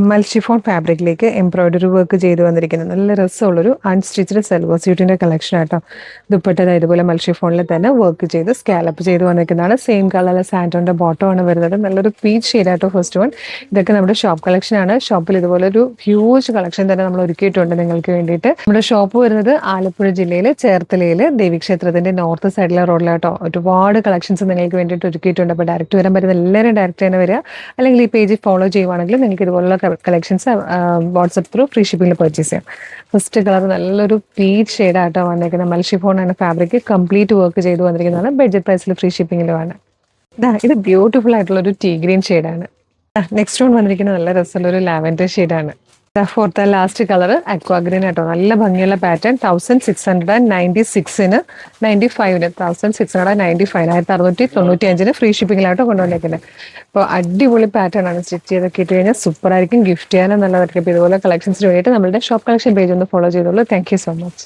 മൽഷിഫോൺ ഫാബ്രിക്കിലേക്ക് embroidery work ചെയ്ത് വന്നിരിക്കുന്നത് നല്ല രസമുള്ളൊരു അൺസ്റ്റിച്ച്ഡ് സെൽവർ സ്യൂട്ടിന്റെ കളക്ഷൻ ആട്ടോ. ദുപ്പട്ട ഇതുപോലെ മൽഷിഫോണിൽ തന്നെ വർക്ക് ചെയ്ത് സ്കാലപ്പ് ചെയ്ത് വന്നിരിക്കുന്നതാണ്. സെയിം കളറിലെ സാൻഡോന്റെ ബോട്ടം ആണ് വരുന്നത്. നല്ലൊരു പീച്ച് ഷെയ്ഡാട്ടോ ഫസ്റ്റ് വൺ. ഇതൊക്കെ നമ്മുടെ ഷോപ്പ് കളക്ഷൻ ആണ്. ഷോപ്പിൽ ഇതുപോലെ ഒരു ഹ്യൂജ് കളക്ഷൻ തന്നെ നമ്മൾ ഒരുക്കിയിട്ടുണ്ട് നിങ്ങൾക്ക് വേണ്ടിയിട്ട്. നമ്മുടെ ഷോപ്പ് വരുന്നത് ആലപ്പുഴ ജില്ലയിലെ ചേർത്തലയിൽ ദേവീക്ഷേത്രത്തിന്റെ നോർത്ത് സൈഡിലെ റോഡിലാട്ടോ. ഒരുപാട് കളക്ഷൻസ് നിങ്ങൾക്ക് വേണ്ടിയിട്ട് ഒരുക്കിയിട്ടുണ്ട്. അപ്പോൾ ഡയറക്റ്റ് വരാൻ പറ്റുന്ന എല്ലാവരും ഡയറക്റ്റ് തന്നെ വരിക, അല്ലെങ്കിൽ ഈ പേജ് ഫോളോ ചെയ്യുവാണെങ്കിൽ നിങ്ങൾക്ക് ഇതുപോലുള്ള കളക്ഷൻസ് വാട്സപ്പ് ത്രൂ ഫ്രീ ഷിപ്പിംഗിൽ പർച്ചേസ് ചെയ്യാം. ഫസ്റ്റ് കളർ നല്ലൊരു പീച്ച് ഷെയ്ഡായിട്ടോ വന്നിരിക്കുന്നത്. മൽഷിഫോൺ ആണ് ഫാബ്രിക്, കംപ്ലീറ്റ് വർക്ക് ചെയ്ത് വന്നിരിക്കുന്നതാണ്. ബഡ്ജറ്റ് പ്രൈസിൽ ഫ്രീ ഷിപ്പിംഗിലുമാണ്. ഇത് ബ്യൂട്ടിഫുൾ ആയിട്ടുള്ള ഒരു ടീ ഗ്രീൻ ഷെയ്ഡാണ്. നെക്സ്റ്റ് വൺ വന്നിരിക്കുന്നത് നല്ല രസമുള്ള ഒരു ലാവൻഡർ ഷെയ്ഡാണ്. ഫോർത്ത് ലാസ്റ്റ് കളർ അക്വാ ഗ്രീൻ ആട്ടോ. നല്ല ഭംഗിയുള്ള പാറ്റേൺ. 1696-ന് 95-ന് 1695 ഫ്രീ ഷിപ്പിംഗിലാട്ടോ കൊണ്ടുവന്നേക്കുന്നത്. അപ്പോൾ അടിപൊളി പാറ്റേൺ ആണ്. സ്റ്റിച്ച് ചെയ്തൊക്കെ ഇട്ട് കഴിഞ്ഞാൽ സൂപ്പർ ആയിരിക്കും. ഗിഫ്റ്റ് ചെയ്യാനും നല്ലതായിരിക്കും. ഇപ്പോൾ ഇതുപോലെ കളക്ഷൻസിന് വേണ്ടിയിട്ട് നമ്മുടെ ഷോപ്പ് കളക്ഷൻ പേജ് ഒന്ന് ഫോളോ ചെയ്തോളൂ. Thank you so much.